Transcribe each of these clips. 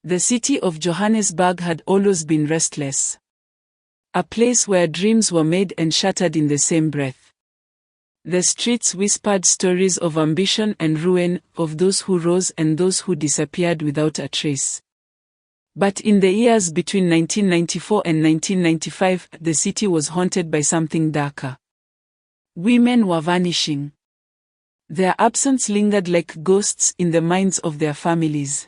The city of Johannesburg had always been restless. A place where dreams were made and shattered in the same breath. The streets whispered stories of ambition and ruin, of those who rose and those who disappeared without a trace. But in the years between 1994 and 1995, the city was haunted by something darker. Women were vanishing. Their absence lingered like ghosts in the minds of their families.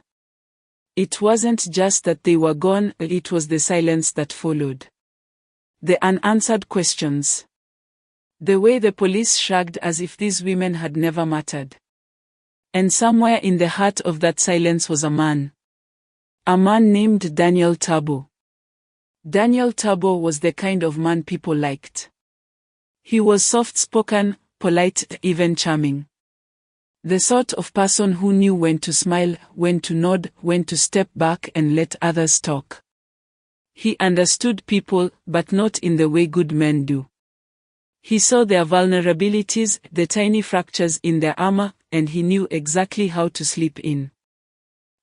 It wasn't just that they were gone, it was the silence that followed. The unanswered questions. The way the police shrugged as if these women had never mattered. And somewhere in the heart of that silence was a man. A man named Daniel Thabo. Daniel Thabo was the kind of man people liked. He was soft-spoken, polite, even charming. The sort of person who knew when to smile, when to nod, when to step back and let others talk. He understood people, but not in the way good men do. He saw their vulnerabilities, the tiny fractures in their armor, and he knew exactly how to slip in.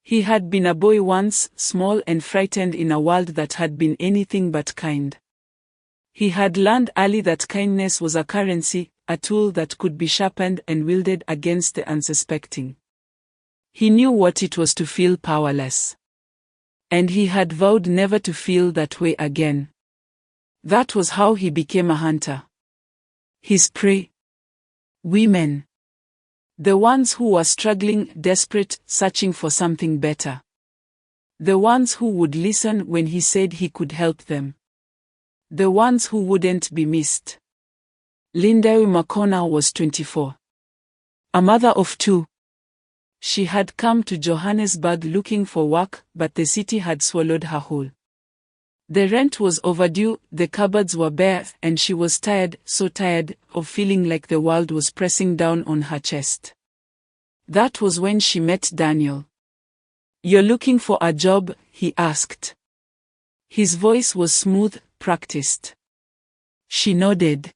He had been a boy once, small and frightened in a world that had been anything but kind. He had learned early that kindness was a currency, a tool that could be sharpened and wielded against the unsuspecting. He knew what it was to feel powerless. And he had vowed never to feel that way again. That was how he became a hunter. His prey. Women. The ones who were struggling, desperate, searching for something better. The ones who would listen when he said he could help them. The ones who wouldn't be missed. Lindawe Makona was 24. A mother of two. She had come to Johannesburg looking for work, but the city had swallowed her whole. The rent was overdue, the cupboards were bare, and she was tired, so tired, of feeling like the world was pressing down on her chest. That was when she met Daniel. "You're looking for a job?" he asked. His voice was smooth, practiced. She nodded.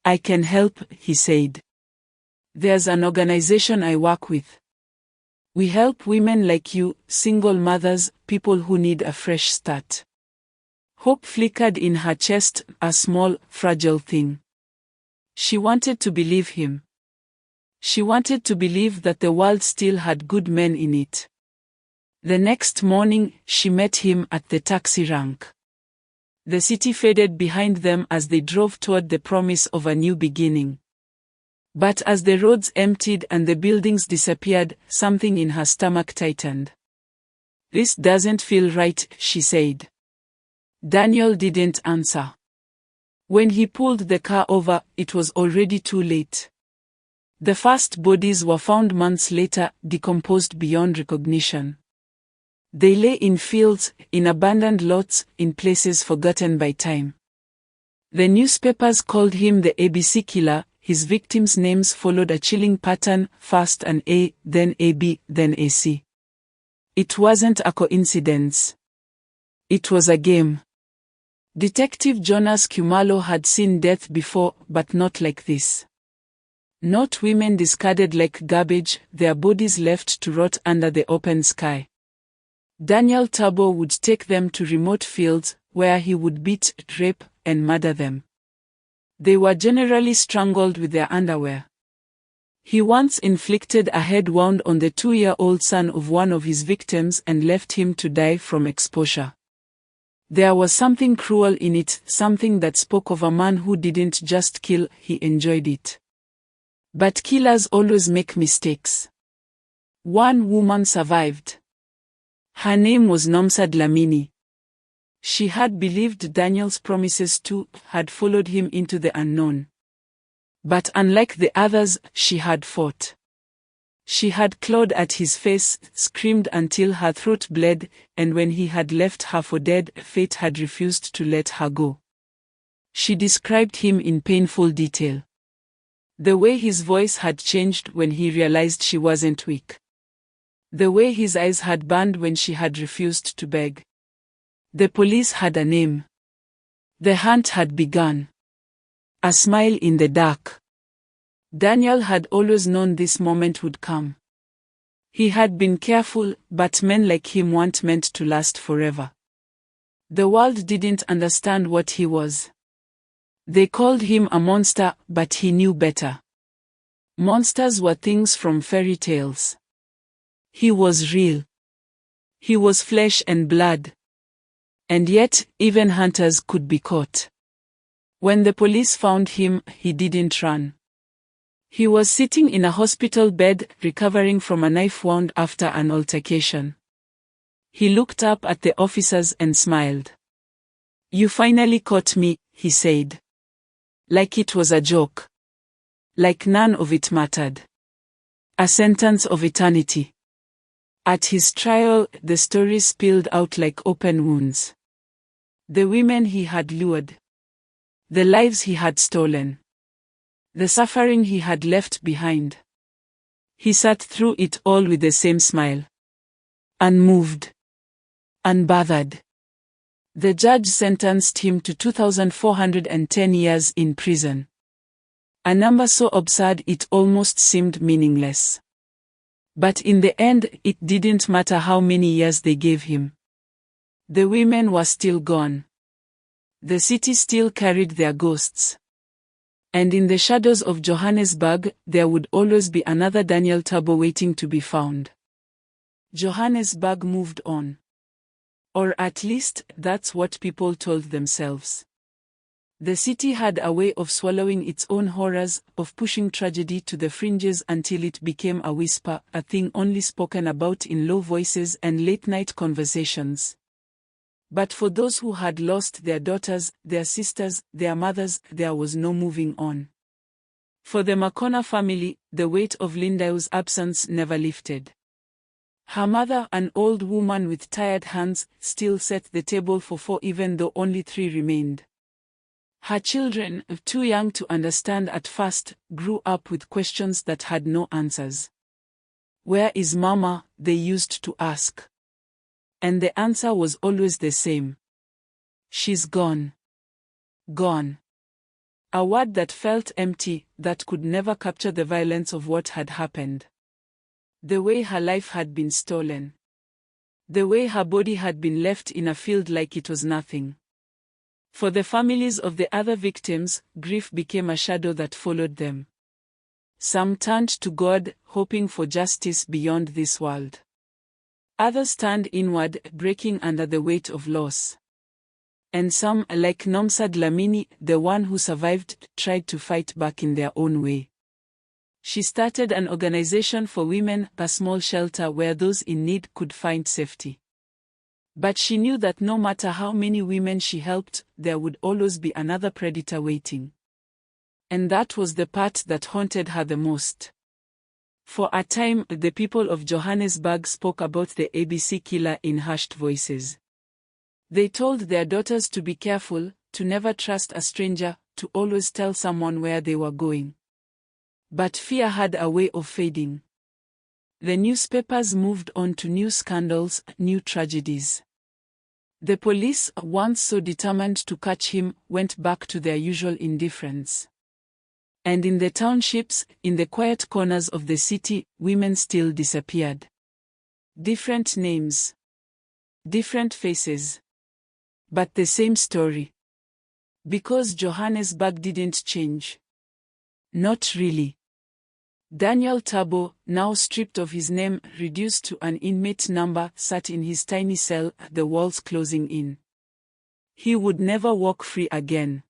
"I can help," he said. "There's an organization I work with. We help women like you, single mothers, people who need a fresh start." Hope flickered in her chest, a small, fragile thing. She wanted to believe him. She wanted to believe that the world still had good men in it. The next morning, she met him at the taxi rank. The city faded behind them as they drove toward the promise of a new beginning. But as the roads emptied and the buildings disappeared, something in her stomach tightened. "This doesn't feel right," she said. Daniel didn't answer. When he pulled the car over, it was already too late. The first bodies were found months later, decomposed beyond recognition. They lay in fields, in abandoned lots, in places forgotten by time. The newspapers called him the ABC killer. His victims' names followed a chilling pattern, first an A, then a B, then a C. It wasn't a coincidence. It was a game. Detective Jonas Kumalo had seen death before, but not like this. Not women discarded like garbage, their bodies left to rot under the open sky. Daniel Thabo would take them to remote fields, where he would beat, rape, and murder them. They were generally strangled with their underwear. He once inflicted a head wound on the 2-year-old son of one of his victims and left him to die from exposure. There was something cruel in it, something that spoke of a man who didn't just kill, he enjoyed it. But killers always make mistakes. One woman survived. Her name was Nomsa Dlamini. She had believed Daniel's promises too, had followed him into the unknown. But unlike the others, she had fought. She had clawed at his face, screamed until her throat bled, and when he had left her for dead, fate had refused to let her go. She described him in painful detail. The way his voice had changed when he realized she wasn't weak. The way his eyes had burned when she had refused to beg. The police had a name. The hunt had begun. A smile in the dark. Daniel had always known this moment would come. He had been careful, but men like him weren't meant to last forever. The world didn't understand what he was. They called him a monster, but he knew better. Monsters were things from fairy tales. He was real. He was flesh and blood. And yet, even hunters could be caught. When the police found him, he didn't run. He was sitting in a hospital bed, recovering from a knife wound after an altercation. He looked up at the officers and smiled. "You finally caught me," he said. Like it was a joke. Like none of it mattered. A sentence of eternity. At his trial, the stories spilled out like open wounds. The women he had lured. The lives he had stolen. The suffering he had left behind. He sat through it all with the same smile. Unmoved. Unbothered. The judge sentenced him to 2,410 years in prison. A number so absurd it almost seemed meaningless. But in the end, it didn't matter how many years they gave him. The women were still gone. The city still carried their ghosts. And in the shadows of Johannesburg, there would always be another Daniel Thabo waiting to be found. Johannesburg moved on. Or at least, that's what people told themselves. The city had a way of swallowing its own horrors, of pushing tragedy to the fringes until it became a whisper, a thing only spoken about in low voices and late-night conversations. But for those who had lost their daughters, their sisters, their mothers, there was no moving on. For the Makona family, the weight of Lindau's absence never lifted. Her mother, an old woman with tired hands, still set the table for 4 even though only 3 remained. Her children, too young to understand at first, grew up with questions that had no answers. "Where is Mama?" they used to ask. And the answer was always the same. "She's gone. Gone." A word that felt empty, that could never capture the violence of what had happened. The way her life had been stolen. The way her body had been left in a field like it was nothing. For the families of the other victims, grief became a shadow that followed them. Some turned to God, hoping for justice beyond this world. Others turned inward, breaking under the weight of loss. And some, like Nomsa Dlamini, the one who survived, tried to fight back in their own way. She started an organization for women, a small shelter where those in need could find safety. But she knew that no matter how many women she helped, there would always be another predator waiting. And that was the part that haunted her the most. For a time, the people of Johannesburg spoke about the ABC killer in hushed voices. They told their daughters to be careful, to never trust a stranger, to always tell someone where they were going. But fear had a way of fading. The newspapers moved on to new scandals, new tragedies. The police, once so determined to catch him, went back to their usual indifference. And in the townships, in the quiet corners of the city, women still disappeared. Different names. Different faces. But the same story. Because Johannesburg didn't change. Not really. Daniel Thabo, now stripped of his name, reduced to an inmate number, sat in his tiny cell, the walls closing in. He would never walk free again.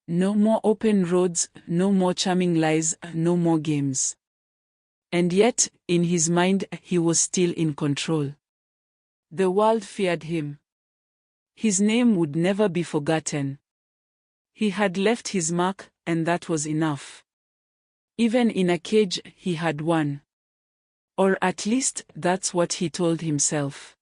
No more open roads, no more charming lies, no more games. And yet, in his mind, he was still in control. The world feared him. His name would never be forgotten. He had left his mark, and that was enough. Even in a cage, he had won. Or at least, that's what he told himself.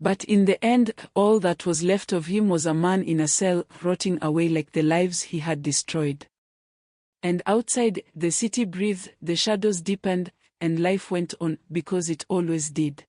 But in the end, all that was left of him was a man in a cell, rotting away like the lives he had destroyed. And outside, the city breathed, the shadows deepened, and life went on, because it always did.